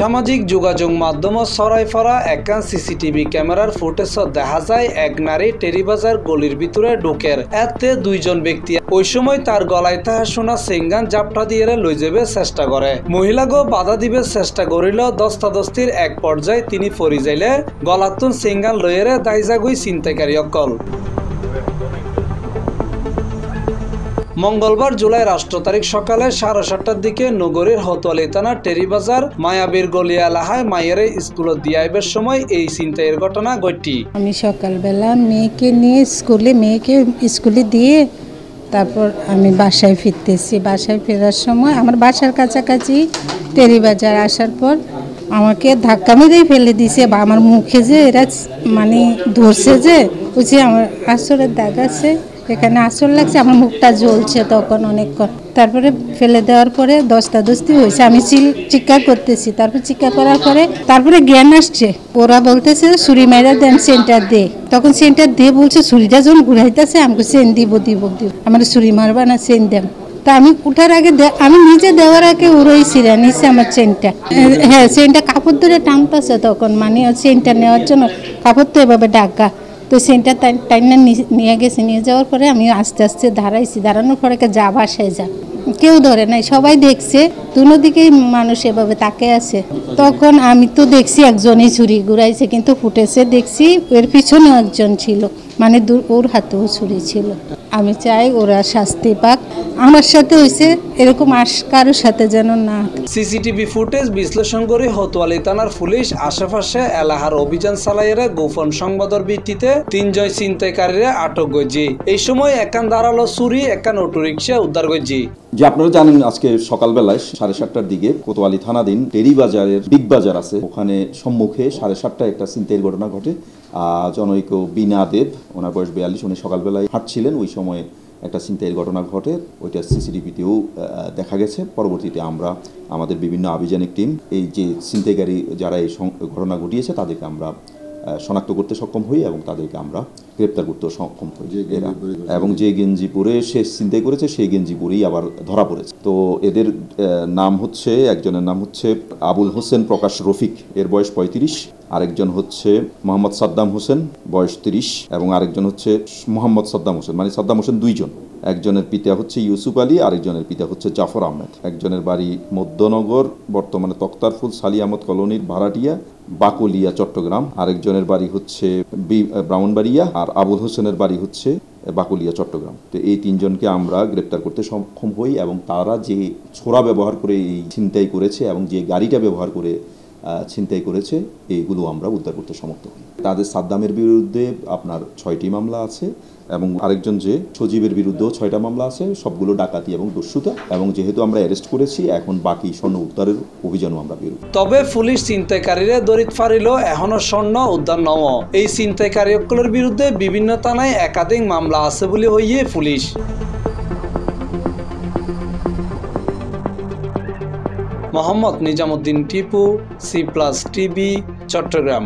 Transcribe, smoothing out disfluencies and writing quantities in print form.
সামাজিক যোগাযোগ মাধ্যম ছড়াই ফরা একখান সিসিটিভি ক্যামেরার ফুটেজ দেখা যায় এক নারী টেরিবাজার গলির ভিতরে ঢোকের এতে দুইজন ব্যক্তি ওই সময় তার গলায় তাহা শোনা সিঙ্গান জাপটা দিয়ে লই যাবে চেষ্টা করে। মহিলাগো বাধা দিবে চেষ্টা করিল, দস্তাদস্তির এক পর্যায়ে তিনি পরি যাইলে গলাতুন সিঙ্গান লইয়েরে দাইজাগুই ছিনতাইকারী অকল। মঙ্গলবার জুলাই 8 তারিখ সকালে 7:30টার দিকে নগরীর হতোয়ালি থানার টেরিবাজার মায়াবীর গলিয়া এলাকায় মায়ের স্কুলে দিয়ে আইবার সময় এই ছিনতাইয়ের ঘটনা ঘটি। আমি সকালবেলা মেয়েকে স্কুলে দিয়ে তারপর আমি বাসায় ফিরতেছি। বাসায় ফেরার সময় আমার বাসার কাছাকাছি টেরিবাজার আসার পর আমাকে ধাক্কা মেরেই ফেলে দিছে বা আমার মুখে যে এরা মানে ধরছে যে বুঝি আমার আসরের দাগ আছে, এখানে আসর লাগছে, আমার মুখটা জ্বলছে তখন অনেকক্ষণ। তারপরে ফেলে দেওয়ার পরে দস্তাদস্তি হয়েছে, আমি চিৎকার করতেছি। তারপর চিৎকার করার পরে তারপরে জ্ঞান আসছে, ওরা বলতেছে ছুরি মাইরা দেন, সেন্টার দে। তখন সেন্টার দিয়ে বলছে ছুরিটা যখন ঘুরাইতেছে আমাকে সেন দিব আমার ছুরি মারবা না, সেন দেন। তা আমি উঠার আগে আমি নিজে দেওয়ার আগে ওরই ছিঁড়ে নিচ্ছে আমার চেনটা। হ্যাঁ, চেনটা কাপড় ধরে টানতেছে তখন, মানে চেনটা নেওয়ার জন্য কাপড় তো এভাবে ডাকা, তো সেন্টার টাইনা নিয়ে গেছে। নিয়ে যাওয়ার পরে আমি আস্তে আস্তে দাঁড়াইছি, দাঁড়ানোর পরে যা বাসায় যা, কেউ ধরে নাই, সবাই দেখছে, দুনো দিকেই মানুষ এভাবে তাকে আছে। তখন আমি তো দেখছি একজনই ছুরি ঘুরাইছে, কিন্তু ফুটেছে দেখছি এর পিছনেও একজন ছিল, মানে ওর হাতেও ছুরি ছিল। আমি চাই ওরা শাস্তি পাক, আমার সাথে হয়েছে এরকম কারোর সাথে যেন না। সিসিটিভি ফুটেজ বিশ্লেষণ করে হতোয়ালি থানার পুলিশ আশেপাশে এলাকার অভিযান চালাইয়ে গোপন সংবাদের ভিত্তিতে 3 জন ছিনতাইকারীরা আটক করেছে। এই সময় একান ধারালো ছুরি, একান অটোরিকশা উদ্ধার করেছে। যে আপনারা জানেন আজকে সকালবেলায় 7:30টার দিকে কোতোয়ালি থানাধীন টেরিবাজারের বিগ বাজার আছে, ওখানে সম্মুখে 7:30টায় একটা ছিনতাইয়ের ঘটনা ঘটে। জনৈক বিনা দেব, ওনার বয়স 42, উনি সকালবেলায় হাঁটছিলেন, ওই সময় একটা ছিনতাইয়ের ঘটনা ঘটে, ওইটা সিসিটিভিতেও দেখা গেছে। পরবর্তীতে আমরা আমাদের বিভিন্ন আভিযানিক টিম এই যে ছিনতাইকারী যারা এই ঘটনা ঘটিয়েছে তাদেরকে আমরা শনাক্ত করতে সক্ষম হই এবং তাদেরকে আমরা গ্রেপ্তার করতে সক্ষম হই। এবং যে গেঞ্জি পরে সে ছিনতাই করেছে সেই গেঞ্জি পরেই আবার ধরা পড়েছে। তো এদের নাম হচ্ছে, একজনের নাম হচ্ছে আবুল হোসেন প্রকাশ রফিক, এর বয়স 35, আরেকজন হচ্ছে মোহাম্মদ সাদ্দাম হোসেন, বয়স 30, এবং আরেকজন হচ্ছে মোহাম্মদ সাদ্দাম হোসেন, মানে সাদ্দাম হোসেন দুইজন। একজনের পিতা হচ্ছে ইউসুফ আলী, আরেকজনের পিতা হচ্ছে জাফর আহমেদ। একজনের বাড়ি মধ্যনগর, বর্তমানে তক্তারফুল সালি আহমদ কলোনির ভাড়াটিয়া, বাকলিয়া, চট্টগ্রাম। আরেকজনের বাড়ি হচ্ছে ব্রাহ্মণবাড়িয়া, আর আবুল হোসেনের বাড়ি হচ্ছে বাকলিয়া, চট্টগ্রাম। তো এই 3 জনকে আমরা গ্রেপ্তার করতে সক্ষম হই এবং তারা যে ছোরা ব্যবহার করে এই ছিনতাই করেছে এবং যে গাড়িটা ব্যবহার করে ছিনতাই করেছে, এইগুলো আমরা উদ্ধার করতে সমর্থ হই। তাদের সাদ্দামের বিরুদ্ধে আপনার 6টি মামলা আছে এবং আরেকজন যে সজীবের বিরুদ্ধেও 6টা মামলা আছে, সবগুলো ডাকাতি এবং দস্যুতা। এবং যেহেতু আমরা অ্যারেস্ট করেছি, এখন বাকি স্বর্ণ উদ্ধারের অভিযানও আমরা বের। তবে পুলিশ ছিনতাইকারীরা দরিত ফারিল এখনো স্বর্ণ উদ্ধার নও। এই ছিনতাইকারীগুলোর বিরুদ্ধে বিভিন্ন থানায় একাধিক মামলা আছে বলে হইয়ে police. Mohammad Nizamuddin Tipu, C+ TV, Chittagong.